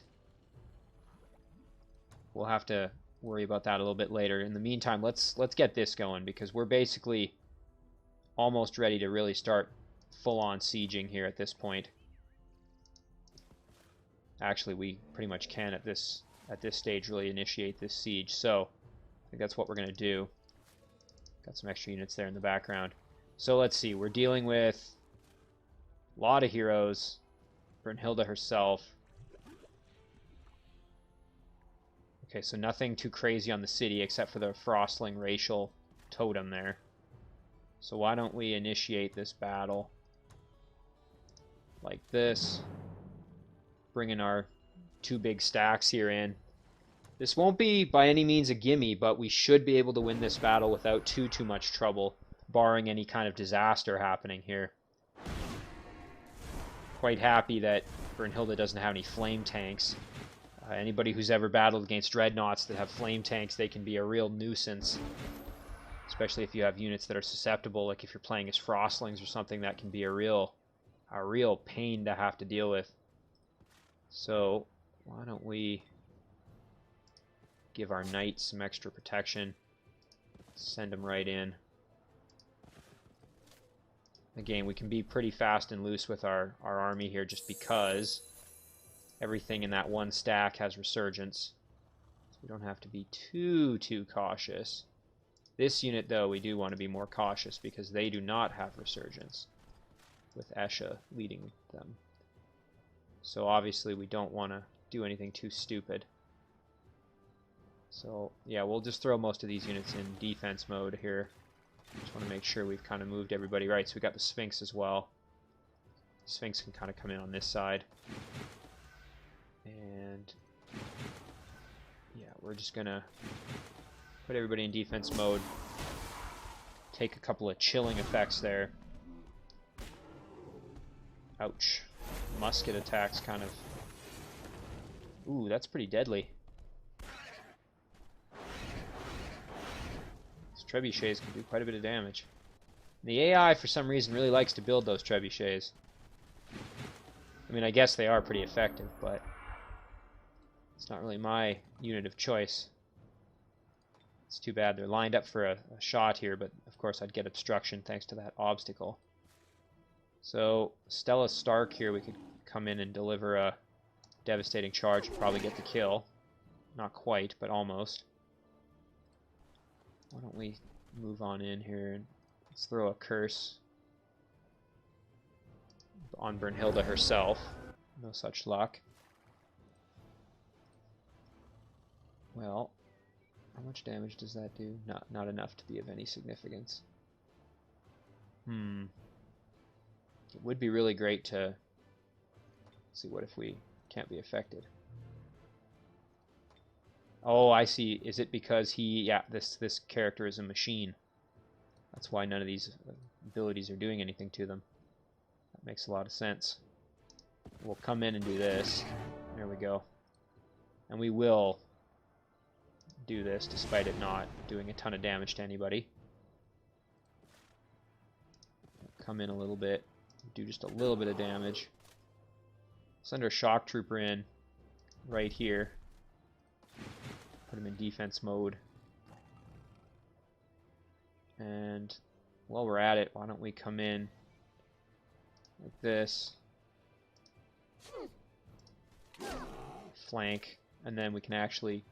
we'll have to worry about that a little bit later. In the meantime, let's get this going, because we're basically almost ready to really start full-on sieging here at this point. Actually, we pretty much can at this stage really initiate this siege, so I think that's what we're going to do. Got some extra units there in the background. So let's see, we're dealing with a lot of heroes. Brunhilde herself. Okay, so nothing too crazy on the city except for the Frostling racial totem there. So why don't we initiate this battle like this. Bringing our 2 big stacks here in. This won't be by any means a gimme, but we should be able to win this battle without too much trouble, barring any kind of disaster happening here. Quite happy that Brunhilde doesn't have any flame tanks. Anybody who's ever battled against dreadnoughts that have flame tanks, they can be a real nuisance. Especially if you have units that are susceptible, like if you're playing as Frostlings or something, that can be a real pain to have to deal with. So, why don't we give our knights some extra protection. Send them right in. Again, we can be pretty fast and loose with our army here just because everything in that one stack has resurgence. So we don't have to be too cautious. This unit, though, we do want to be more cautious because they do not have resurgence, with Esha leading them. So obviously we don't want to do anything too stupid. So yeah, we'll just throw most of these units in defense mode here. Just want to make sure we've kind of moved everybody right. So we got the Sphinx as well. Sphinx can kind of come in on this side. And yeah, we're just gonna put everybody in defense mode. Take a couple of chilling effects there. Ouch. Musket attacks kind of... Ooh, that's pretty deadly. These trebuchets can do quite a bit of damage. The AI, for some reason, really likes to build those trebuchets. I mean, I guess they are pretty effective, but it's not really my unit of choice. It's too bad they're lined up for a shot here, but of course I'd get obstruction thanks to that obstacle. So, Stella Stark here, we could come in and deliver a devastating charge and probably get the kill. Not quite, but almost. Why don't we move on in here and let's throw a curse on Brunhilde herself. No such luck. Well, how much damage does that do? Not enough to be of any significance. It would be really great to see what if we can't be affected. Oh, I see. Is it because this character is a machine? That's why none of these abilities are doing anything to them. That makes a lot of sense. We'll come in and do this. There we go. And we will do this despite it not doing a ton of damage to anybody. Come in a little bit. Do just a little bit of damage. Send our shock trooper in right here. Put him in defense mode. And while we're at it, why don't we come in like this. Flank. And then we can actually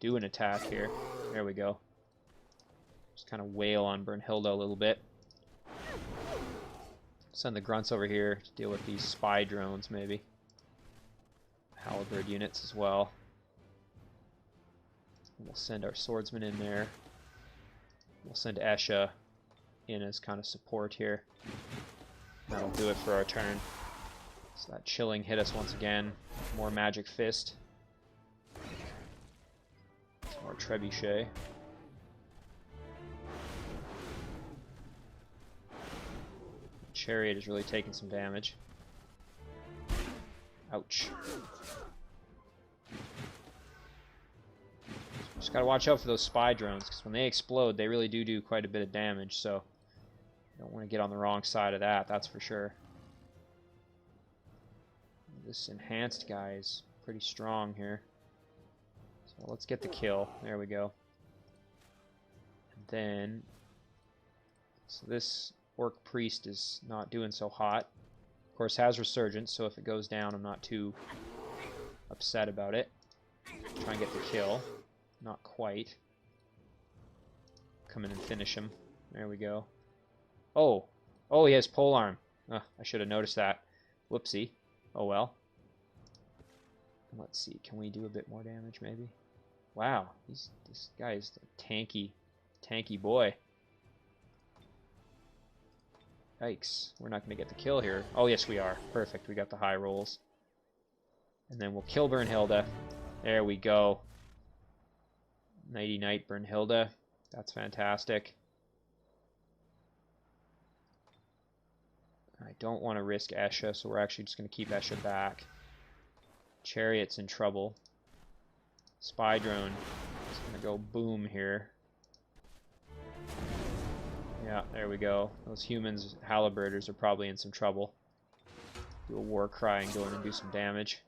do an attack here. There we go. Just kind of wail on Brunhilde a little bit. Send the grunts over here to deal with these spy drones, maybe. Halberd units as well. And we'll send our swordsman in there. We'll send Esha in as kind of support here. That'll do it for our turn. So that chilling hit us once again. More magic fist. More trebuchet. Chariot is really taking some damage. Ouch. Just gotta watch out for those spy drones, because when they explode, they really do quite a bit of damage, so you don't want to get on the wrong side of that, that's for sure. This enhanced guy is pretty strong here. So let's get the kill. There we go. And then, so this Orc Priest is not doing so hot. Of course, has Resurgence, so if it goes down, I'm not too upset about it. Try and get the kill. Not quite. Come in and finish him. There we go. Oh! Oh, he has polearm. I should have noticed that. Whoopsie. Oh well. Let's see, can we do a bit more damage, maybe? Wow, this guy is a tanky boy. Yikes, we're not going to get the kill here. Oh, yes, we are. Perfect, we got the high rolls. And then we'll kill Brunhilde. There we go. Nighty-night, Brunhilde. That's fantastic. I don't want to risk Esha, so we're actually just going to keep Esha back. Chariot's in trouble. Spy drone is going to go boom here. Yeah, there we go. Those humans, halberders, are probably in some trouble. Do a war cry and go in and do some damage.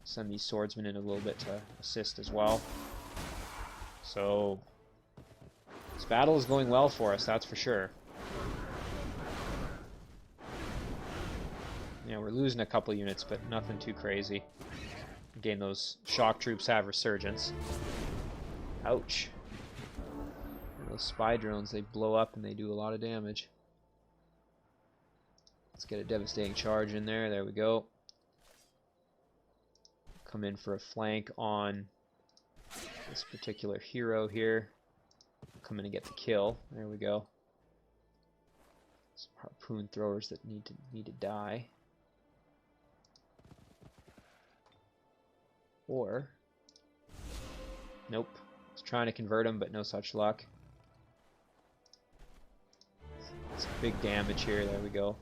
Send these swordsmen in a little bit to assist as well. So, this battle is going well for us, that's for sure. Yeah, we're losing a couple units, but nothing too crazy. Again, those shock troops have resurgence. Ouch. And those spy drones, they blow up and they do a lot of damage. Let's get a devastating charge in there. There we go. Come in for a flank on this particular hero here. Come in and get the kill. There we go. Some harpoon throwers that need to die. Or nope. I was trying to convert him, but no such luck. Some big damage here. There we go.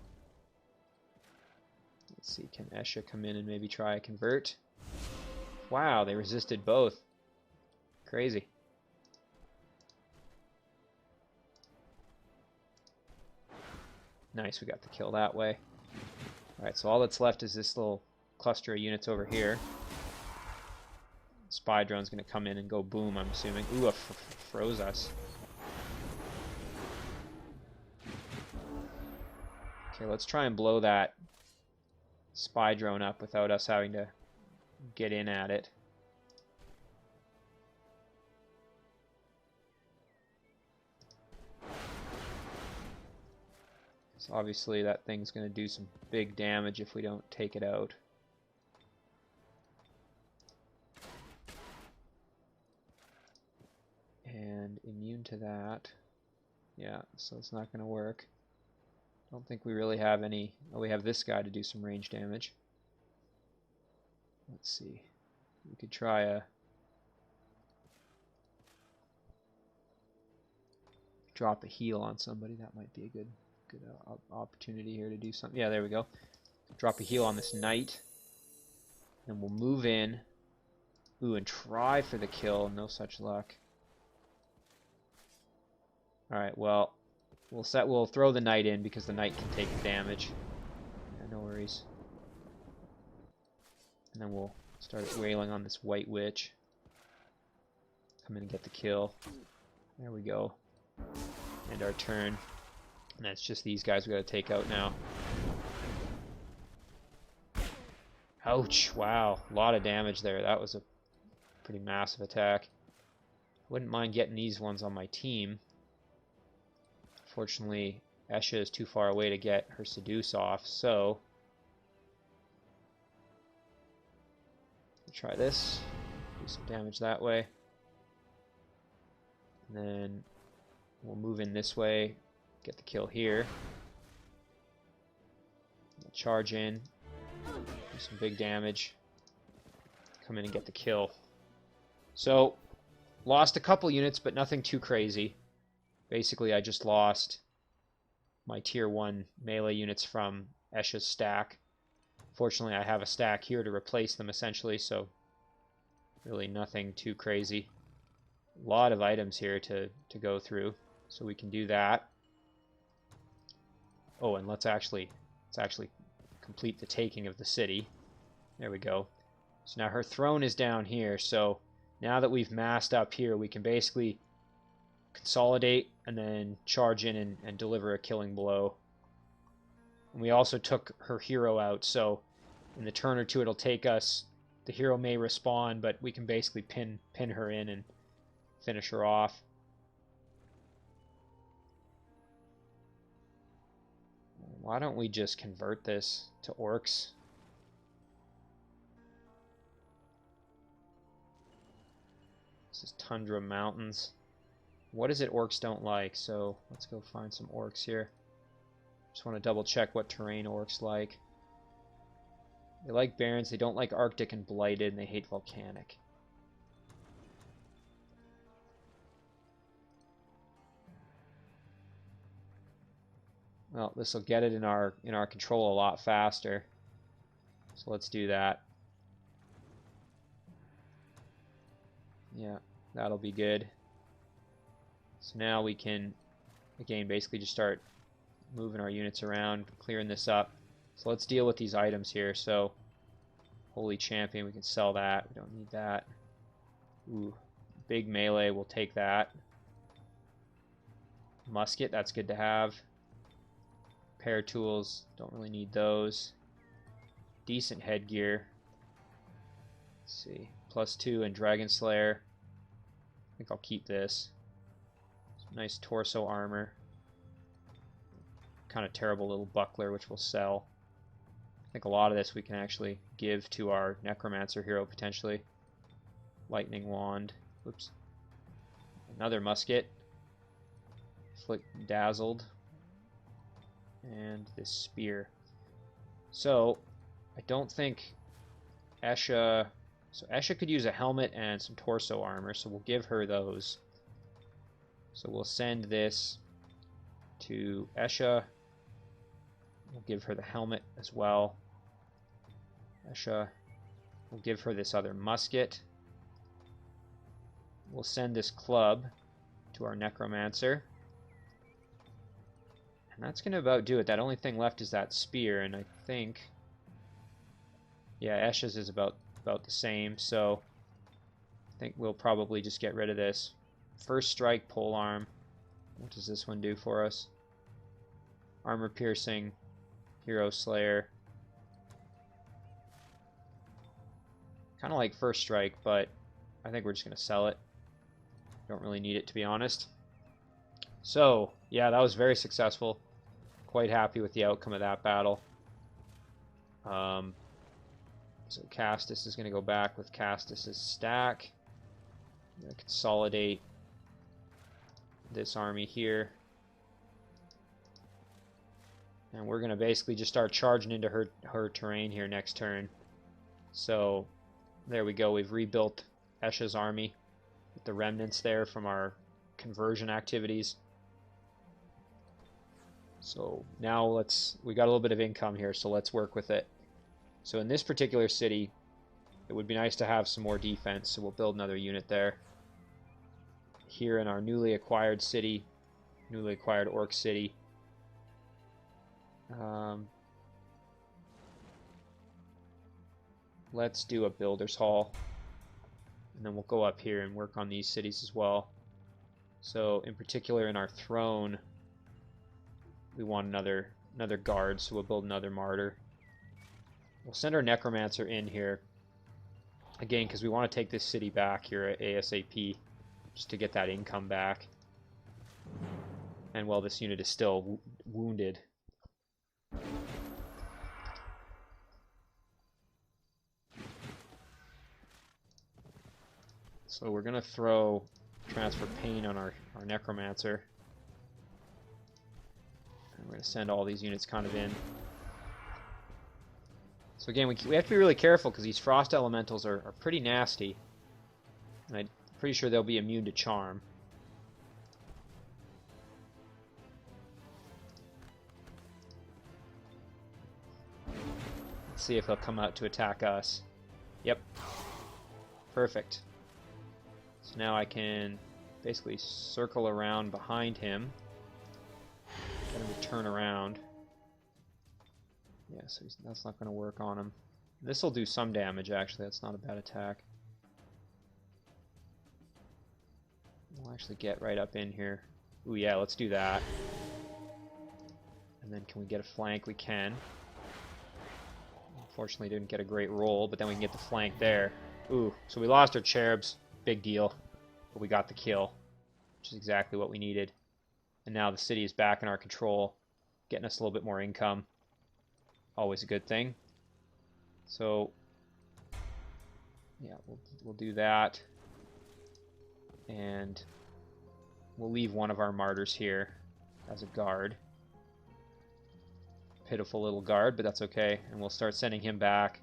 Let's see, can Esha come in and maybe try a convert? Wow, they resisted both. Crazy. Nice, we got the kill that way. Alright, so all that's left is this little cluster of units over here. Spy drone's going to come in and go boom, I'm assuming. Ooh, froze us. Okay, let's try and blow that spy drone up without us having to get in at it. So obviously that thing's going to do some big damage if we don't take it out. And immune to that. Yeah, so it's not going to work. Don't think we really have any... Oh, we have this guy to do some range damage. Let's see. We could try a... drop a heal on somebody. That might be a good opportunity here to do something. Yeah, there we go. Drop a heal on this knight. Then we'll move in. Ooh, and try for the kill. No such luck. Alright, well, we'll throw the knight in because the knight can take damage. Yeah, no worries. And then we'll start wailing on this white witch. Come in and get the kill. There we go. End our turn. And that's just these guys we gotta take out now. Ouch, wow. A lot of damage there. That was a pretty massive attack. Wouldn't mind getting these ones on my team. Fortunately, Esha is too far away to get her seduce off, so we'll try this. Do some damage that way. And then we'll move in this way, get the kill here. We'll charge in, do some big damage, come in and get the kill. So, lost a couple units, but nothing too crazy. Basically, I just lost my tier 1 melee units from Esha's stack. Fortunately, I have a stack here to replace them, essentially, so really nothing too crazy. A lot of items here to go through, so we can do that. Oh, and let's actually complete the taking of the city. There we go. So now her throne is down here, so now that we've massed up here, we can basically consolidate and then charge in and deliver a killing blow. And we also took her hero out, so in the turn or two it'll take us. The hero may respawn, but we can basically pin her in and finish her off. Why don't we just convert this to orcs? This is Tundra Mountains. What is it orcs don't like? So let's go find some orcs here. Just want to double check what terrain orcs like. They like barrens, they don't like Arctic and blighted, and they hate volcanic. Well, this will get it in our control a lot faster. So let's do that. Yeah, that'll be good. So now we can, again, basically just start moving our units around, clearing this up. So let's deal with these items here. So, Holy Champion, we can sell that. We don't need that. Ooh, big melee, we'll take that. Musket, that's good to have. Pair tools, don't really need those. decent headgear. Let's see. +2 and Dragon Slayer. I think I'll keep this. Some nice torso armor. Kind of terrible little buckler, which we'll sell. I think a lot of this we can actually give to our Necromancer hero, potentially. Lightning Wand. Oops. Another musket. Dazzled. And this spear. So, I don't think Esha... So Esha could use a helmet and some torso armor, so we'll give her those. So we'll send this to Esha. We'll give her the helmet as well. Esha. We'll give her this other musket. We'll send this club to our Necromancer. And that's going to about do it. That only thing left is that spear, and I think... Yeah, Esha's is about the same, so... I think we'll probably just get rid of this. First Strike, Polearm. What does this one do for us? Armor Piercing, Hero Slayer. Kind of like First Strike, but I think we're just going to sell it. Don't really need it, to be honest. So, yeah, that was very successful. Quite happy with the outcome of that battle. So Castus is going to go back with Castus's stack. I'm going to consolidate this army here. And we're going to basically just start charging into her terrain here next turn. So, there we go. We've rebuilt Esha's army with the remnants there from our conversion activities. So now we got a little bit of income here, so let's work with it. So in this particular city, it would be nice to have some more defense, so we'll build another unit there. Here in our newly acquired city, newly acquired Orc City, let's do a Builder's Hall. And then we'll go up here and work on these cities as well. So, in particular, in our throne, we want another guard, so we'll build another martyr. We'll send our Necromancer in here, again, because we want to take this city back here at ASAP, just to get that income back. And while this unit is still wounded. So we're going to throw Transfer Pain on our Necromancer. And we're going to send all these units kind of in. So again, we have to be really careful because these Frost Elementals are pretty nasty. And I'm pretty sure they'll be immune to Charm. Let's see if they'll come out to attack us. Yep. Perfect. So now I can basically circle around behind him. Get him to turn around. Yeah, so that's not going to work on him. This will do some damage, actually. That's not a bad attack. We'll actually get right up in here. Ooh, yeah, let's do that. And then can we get a flank? We can. Unfortunately, didn't get a great roll, but then we can get the flank there. Ooh, so we lost our cherubs. Big deal. But we got the kill, which is exactly what we needed. And now the city is back in our control, getting us a little bit more income. Always a good thing. So, yeah, we'll do that. And we'll leave one of our martyrs here as a guard. Pitiful little guard, but that's okay. And we'll start sending him back.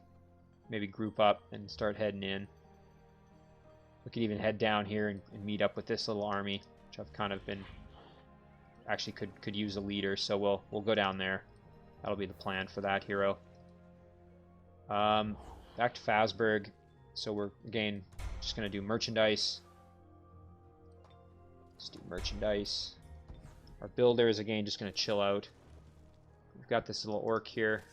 Maybe group up and start heading in. We could even head down here and meet up with this little army, which I've kind of been... Actually could use a leader, so we'll go down there. That'll be the plan for that hero. Back to Fazberg. So we're, again, just going to do merchandise. Let's do merchandise. Our builder is, again, just going to chill out. We've got this little orc here.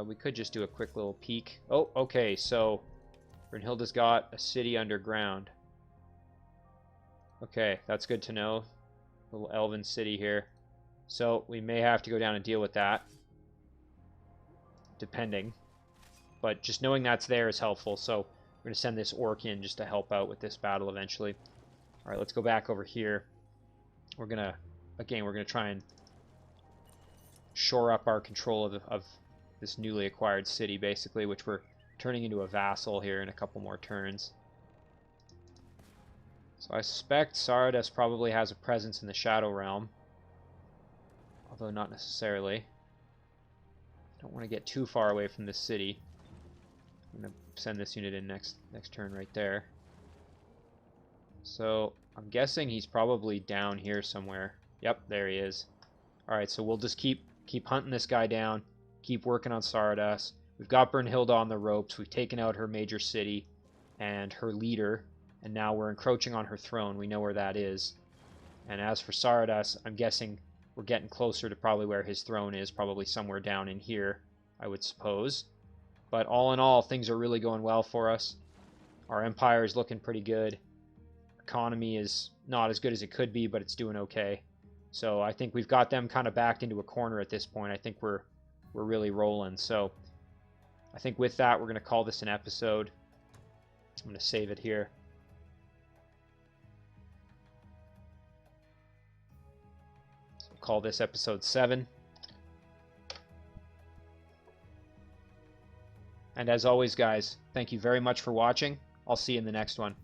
We could just do a quick little peek. Oh, okay, so Brunhilde's got a city underground. Okay, that's good to know. Little elven city here. So we may have to go down and deal with that. depending. But just knowing that's there is helpful, so we're going to send this orc in just to help out with this battle eventually. Alright, let's go back over here. We're going to try and shore up our control of this newly acquired city, basically, which we're turning into a vassal here in a couple more turns. So I suspect Saradas probably has a presence in the Shadow Realm, although not necessarily. Don't want to get too far away from this city. I'm going to send this unit in next turn right there. So I'm guessing he's probably down here somewhere. Yep, there he is. Alright, so we'll just keep hunting this guy down. Keep working on Saradas. We've got Brunhilde on the ropes. We've taken out her major city and her leader. And now we're encroaching on her throne. We know where that is. And as for Saradas, I'm guessing we're getting closer to probably where his throne is. Probably somewhere down in here, I would suppose. But all in all, things are really going well for us. Our empire is looking pretty good. Economy is not as good as it could be, but it's doing okay. So I think we've got them kind of backed into a corner at this point. I think we're really rolling. So I think with that, we're going to call this an episode. I'm going to save it here. So we'll call this episode 7. And as always, guys, thank you very much for watching. I'll see you in the next one.